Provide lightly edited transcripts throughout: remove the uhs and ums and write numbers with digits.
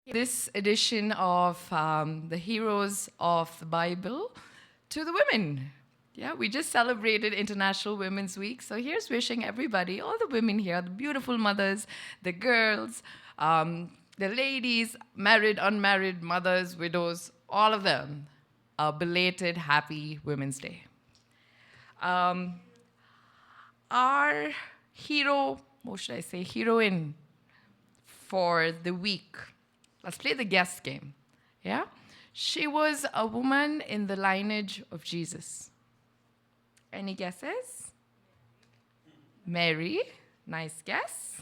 This edition of the heroes of the Bible to the women. Yeah, we just celebrated International Women's Week. So here's wishing everybody, all the women here, the beautiful mothers, the girls, the ladies, married, unmarried, mothers, widows, all of them, a belated happy Women's Day. Um, our hero, what should I say, heroine for the week. Let's play the guess game. Yeah? She was a woman in the lineage of Jesus. Any guesses? Mary. Nice guess.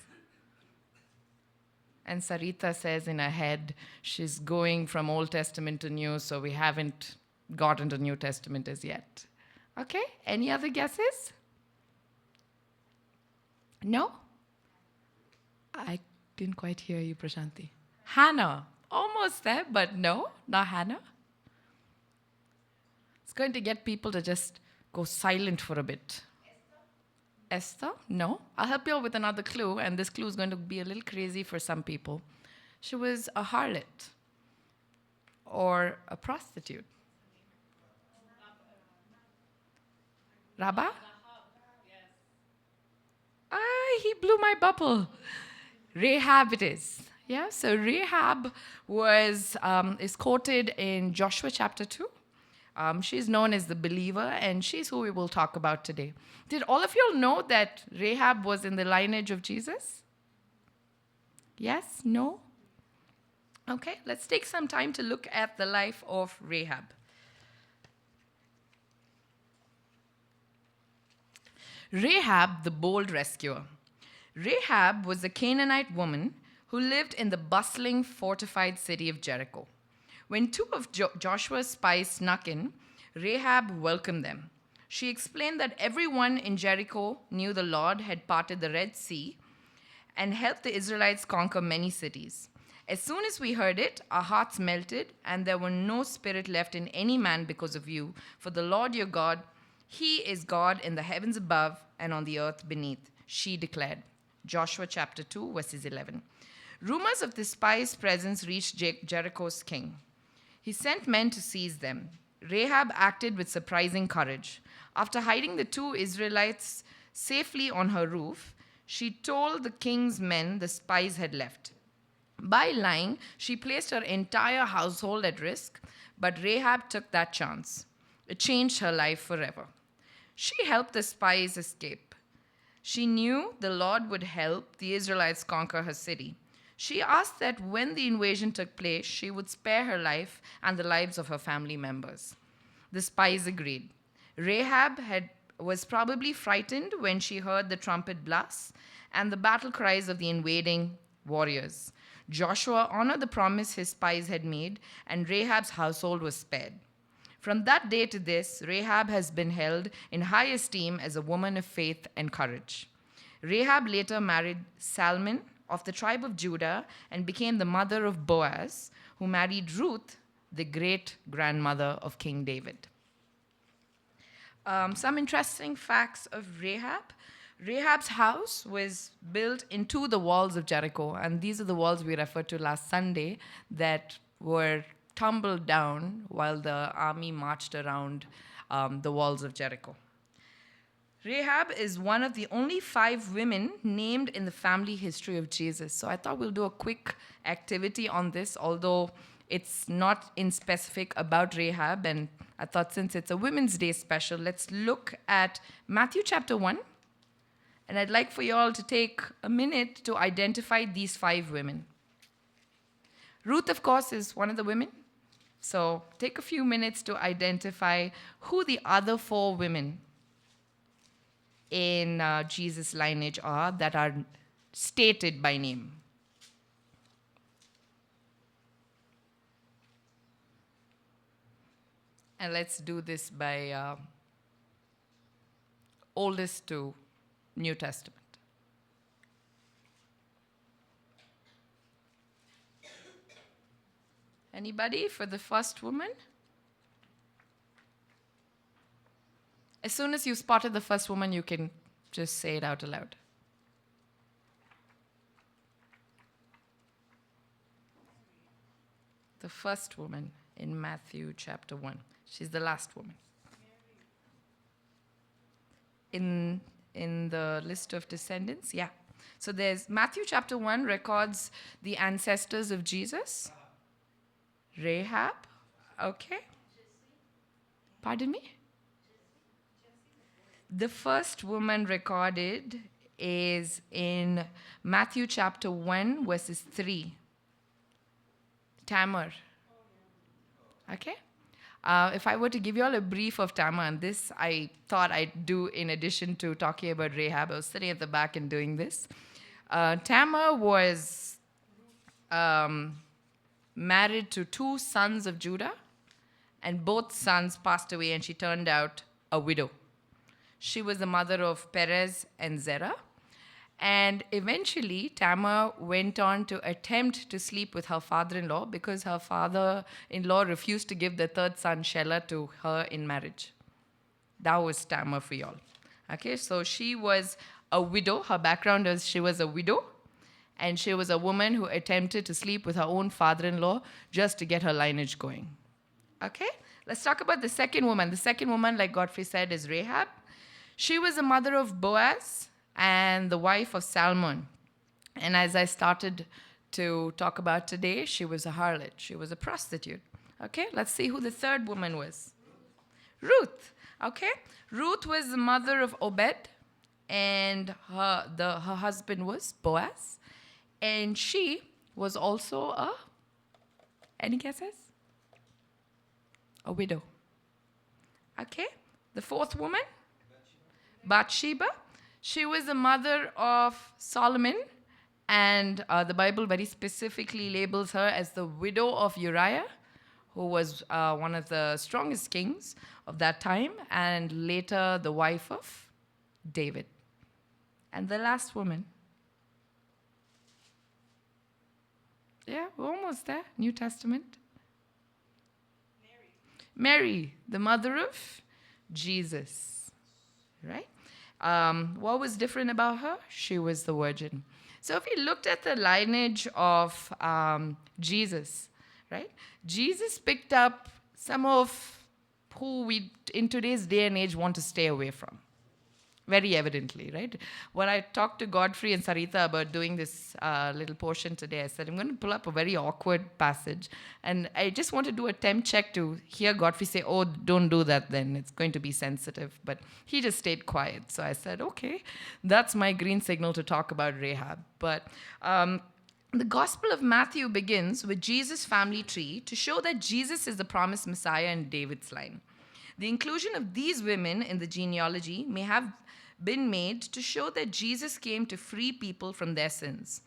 And Sarita says in her head, she's going from Old Testament to New, so we haven't gotten to New Testament as yet. Okay, any other guesses? No? I didn't quite hear you, Prashanti. Hannah. Almost there, but no, not Hannah. It's going to get people to just go silent for a bit. Esther? No. I'll help you out with another clue, and this clue is going to be a little crazy for some people. She was a harlot or a prostitute. Rabba? He blew my bubble. Rahab it is. Yeah, so Rahab is quoted in Joshua chapter 2. She's known as the believer, and she's who we will talk about today. Did all of you all know that Rahab was in the lineage of Jesus? Yes? No? Okay, let's take some time to look at the life of Rahab. Rahab, the bold rescuer. Rahab was a Canaanite woman who lived in the bustling, fortified city of Jericho. When two of Joshua's spies snuck in, Rahab welcomed them. She explained that everyone in Jericho knew the Lord had parted the Red Sea and helped the Israelites conquer many cities. As soon as we heard it, our hearts melted, and there were no spirit left in any man because of you. For the Lord your God, He is God in the heavens above and on the earth beneath, she declared. Joshua chapter 2, verses 11. Rumors of the spies' presence reached Jericho's king. He sent men to seize them. Rahab acted with surprising courage. After hiding the two Israelites safely on her roof, she told the king's men the spies had left. By lying, she placed her entire household at risk, but Rahab took that chance. It changed her life forever. She helped the spies escape. She knew the Lord would help the Israelites conquer her city. She asked that when the invasion took place, she would spare her life and the lives of her family members. The spies agreed. Rahab was probably frightened when she heard the trumpet blasts and the battle cries of the invading warriors. Joshua honored the promise his spies had made, and Rahab's household was spared. From that day to this, Rahab has been held in high esteem as a woman of faith and courage. Rahab later married Salmon of the tribe of Judah and became the mother of Boaz, who married Ruth, the great-grandmother of King David. Some interesting facts of Rahab. Rahab's house was built into the walls of Jericho, and these are the walls we referred to last Sunday that were tumbled down while the army marched around the walls of Jericho. Rahab is one of the only 5 women named in the family history of Jesus. So I thought we'll do a quick activity on this, although it's not in specific about Rahab. And I thought since it's a Women's Day special, let's look at Matthew chapter 1. And I'd like for you all to take a minute to identify these 5 women. Ruth, of course, is one of the women. So take a few minutes to identify who the other 4 women in Jesus' lineage are that are stated by name. And let's do this by oldest to New Testament. Anybody for the first woman? As soon as you spotted the first woman, you can just say it out aloud. The first woman in Matthew chapter 1. She's the last woman. In the list of descendants, yeah. So there's Matthew chapter 1 records the ancestors of Jesus. Rahab. Okay. Pardon me? The first woman recorded is in Matthew chapter 1, verses 3. Tamar. Okay? If I were to give you all a brief of Tamar, and this I thought I'd do in addition to talking about Rahab. I was sitting at the back and doing this. Tamar was married to 2 sons of Judah, and both sons passed away, and she turned out a widow. She was the mother of Perez and Zerah. And eventually, Tamar went on to attempt to sleep with her father-in-law because her father-in-law refused to give the third son, Shelah, to her in marriage. That was Tamar for y'all. Okay, so she was a widow. Her background is she was a widow. And she was a woman who attempted to sleep with her own father-in-law just to get her lineage going. Okay, let's talk about the second woman. The second woman, like Godfrey said, is Rahab. She was the mother of Boaz and the wife of Salmon. And as I started to talk about today, she was a harlot. She was a prostitute. Okay, let's see who the third woman was. Ruth. Okay, Ruth was the mother of Obed, and her husband was Boaz. And she was also any guesses? A widow. Okay, the fourth woman, Bathsheba. She was the mother of Solomon, and the Bible very specifically labels her as the widow of Uriah, who was one of the strongest kings of that time, and later the wife of David. And the last woman. Yeah, we're almost there. New Testament. Mary, the mother of Jesus. Right? What was different about her? She was the virgin. So if we looked at the lineage of Jesus, right? Jesus picked up some of who we, in today's day and age, want to stay away from. Very evidently, right? When I talked to Godfrey and Sarita about doing this little portion today, I said, I'm going to pull up a very awkward passage. And I just want to do a temp check to hear Godfrey say, oh, don't do that then. It's going to be sensitive. But he just stayed quiet. So I said, okay, that's my green signal to talk about Rahab. But the Gospel of Matthew begins with Jesus' family tree to show that Jesus is the promised Messiah in David's line. The inclusion of these women in the genealogy may have been made to show that Jesus came to free people from their sins.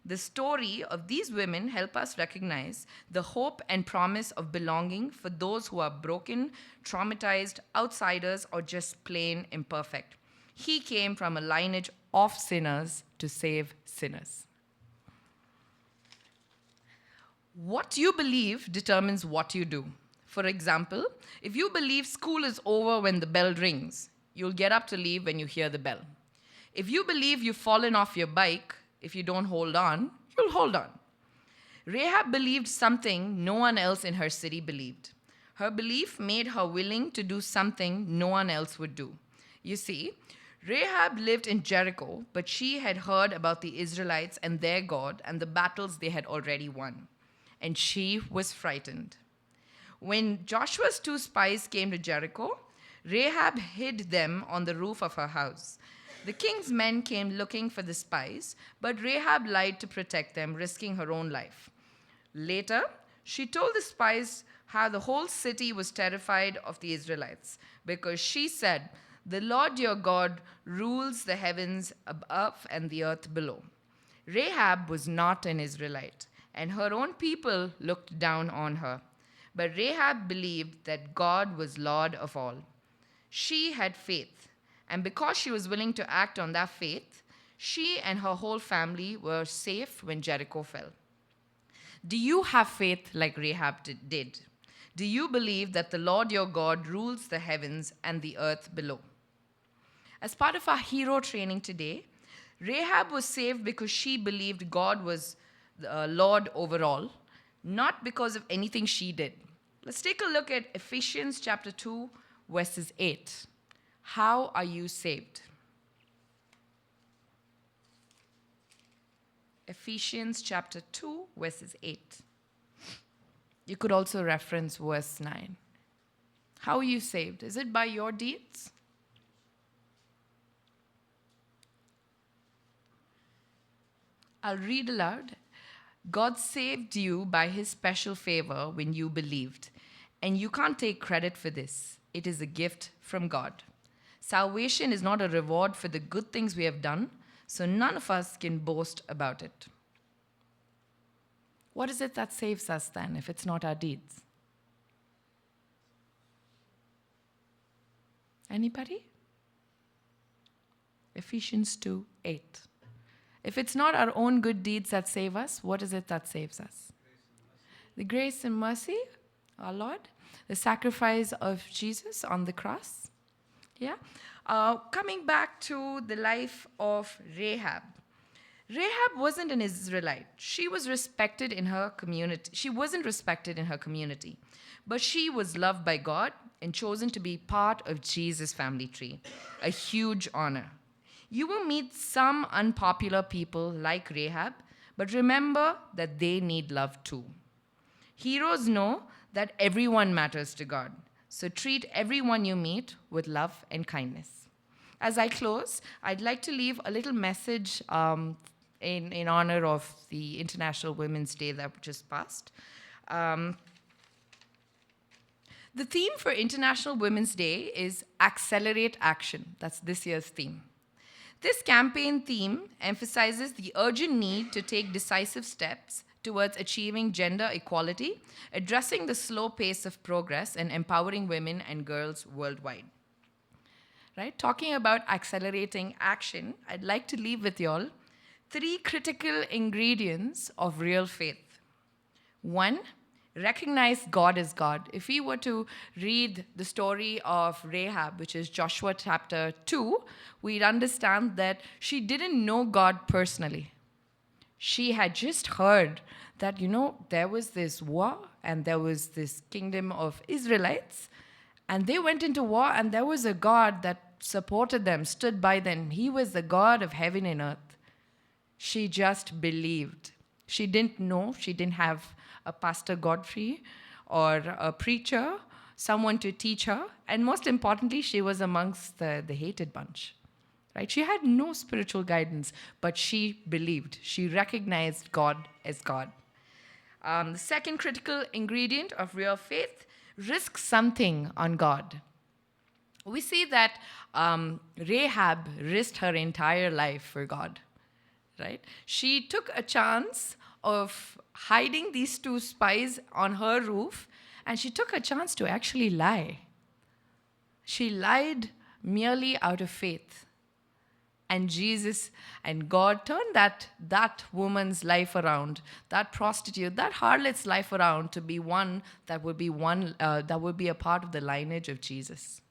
The story of these women help us recognize the hope and promise of belonging for those who are broken, traumatized, outsiders, or just plain imperfect. He came from a lineage of sinners to save sinners. What you believe determines what you do. For example, if you believe school is over when the bell rings, you'll get up to leave when you hear the bell. If you believe you've fallen off your bike, if you don't hold on, you'll hold on. Rahab believed something no one else in her city believed. Her belief made her willing to do something no one else would do. You see, Rahab lived in Jericho, but she had heard about the Israelites and their God and the battles they had already won. And she was frightened. When Joshua's 2 spies came to Jericho, Rahab hid them on the roof of her house. The king's men came looking for the spies, but Rahab lied to protect them, risking her own life. Later, she told the spies how the whole city was terrified of the Israelites, because she said, "The Lord your God rules the heavens above and the earth below." Rahab was not an Israelite, and her own people looked down on her. But Rahab believed that God was Lord of all. She had faith, and because she was willing to act on that faith, she and her whole family were safe when Jericho fell. Do you have faith like Rahab did? Do you believe that the Lord your God rules the heavens and the earth below? As part of our hero training today, Rahab was saved because she believed God was the Lord over all, not because of anything she did. Let's take a look at Ephesians chapter 2, verses 8. How are you saved? Ephesians chapter 2, verses 8. You could also reference verse 9. How are you saved? Is it by your deeds? I'll read aloud. God saved you by his special favor when you believed, and you can't take credit for this. It is a gift from God. Salvation is not a reward for the good things we have done, so none of us can boast about it. What is it that saves us then if it's not our deeds? Anybody? Ephesians 2, 8. If it's not our own good deeds that save us, what is it that saves us? The grace and mercy, our Lord, the sacrifice of Jesus on the cross. Yeah. Coming back to the life of Rahab. Rahab wasn't an Israelite. She was respected in her community. She wasn't respected in her community, but she was loved by God and chosen to be part of Jesus' family tree. A huge honor. You will meet some unpopular people like Rahab, but remember that they need love too. Heroes know that everyone matters to God, so treat everyone you meet with love and kindness. As I close, I'd like to leave a little message in honor of the International Women's Day that just passed. The theme for International Women's Day is Accelerate Action. That's this year's theme. This campaign theme emphasizes the urgent need to take decisive steps towards achieving gender equality, addressing the slow pace of progress, and empowering women and girls worldwide. Right? Talking about accelerating action, I'd like to leave with y'all 3 critical ingredients of real faith. 1, recognize God as God. If we were to read the story of Rahab, which is Joshua chapter 2, we'd understand that she didn't know God personally. She had just heard that, there was this war and there was this kingdom of Israelites, and they went into war, and there was a God that supported them, stood by them. He was the God of heaven and earth. She just believed. She didn't know. She didn't have a Pastor Godfrey or a preacher, someone to teach her. And most importantly, she was amongst the hated bunch. Right? She had no spiritual guidance, but she believed. She recognized God as God. The second critical ingredient of real faith, risk something on God. We see that Rahab risked her entire life for God. Right? She took a chance of hiding these 2 spies on her roof, and she took a chance to actually lie. She lied merely out of faith. And Jesus and God turned that woman's life around, that prostitute, that harlot's life around to be one that would be a part of the lineage of Jesus.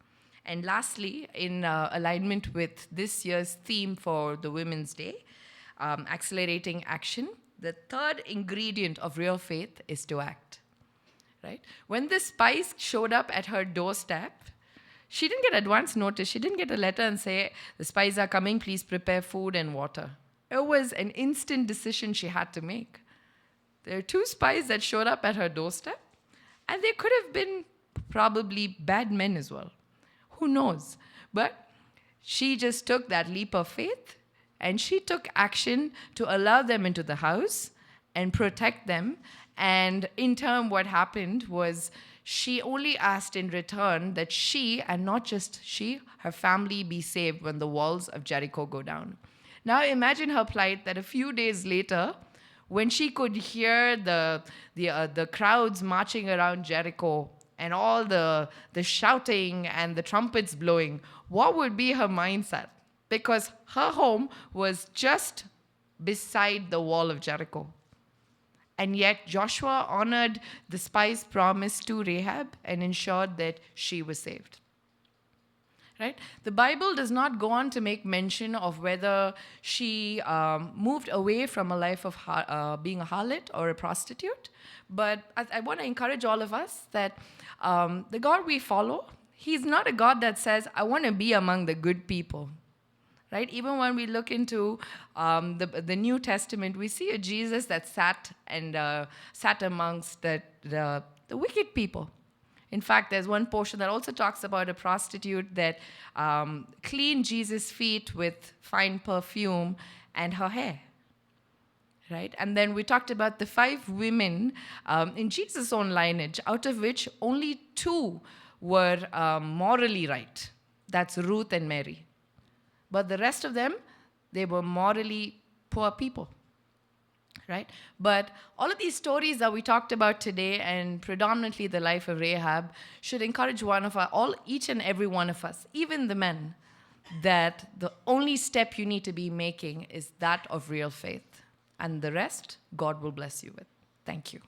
And lastly, in alignment with this year's theme for the Women's Day, accelerating action, the 3rd ingredient of real faith is to act. Right? When the spies showed up at her doorstep, she didn't get advance notice. She didn't get a letter and say, the spies are coming, please prepare food and water. It was an instant decision she had to make. There are 2 spies that showed up at her doorstep, and they could have been probably bad men as well. Who knows? But she just took that leap of faith, and she took action to allow them into the house and protect them. And in turn, what happened was she only asked in return that she, and not just she, her family be saved when the walls of Jericho go down. Now imagine her plight that a few days later, when she could hear the crowds marching around Jericho and all the shouting and the trumpets blowing, what would be her mindset? Because her home was just beside the wall of Jericho. And yet Joshua honored the spies' promise to Rahab and ensured that she was saved. Right? The Bible does not go on to make mention of whether she moved away from a life of being a harlot or a prostitute. But I want to encourage all of us that the God we follow, He's not a God that says, I want to be among the good people. Right? Even when we look into the New Testament, we see a Jesus that sat amongst the wicked people. In fact, there's one portion that also talks about a prostitute that cleaned Jesus' feet with fine perfume and her hair. Right? And then we talked about the 5 women in Jesus' own lineage, out of which only 2 were morally right. That's Ruth and Mary. But the rest of them, they were morally poor people. Right? But all of these stories that we talked about today, and predominantly the life of Rahab, should encourage each and every one of us, even the men, that the only step you need to be making is that of real faith. And the rest, God will bless you with. Thank you.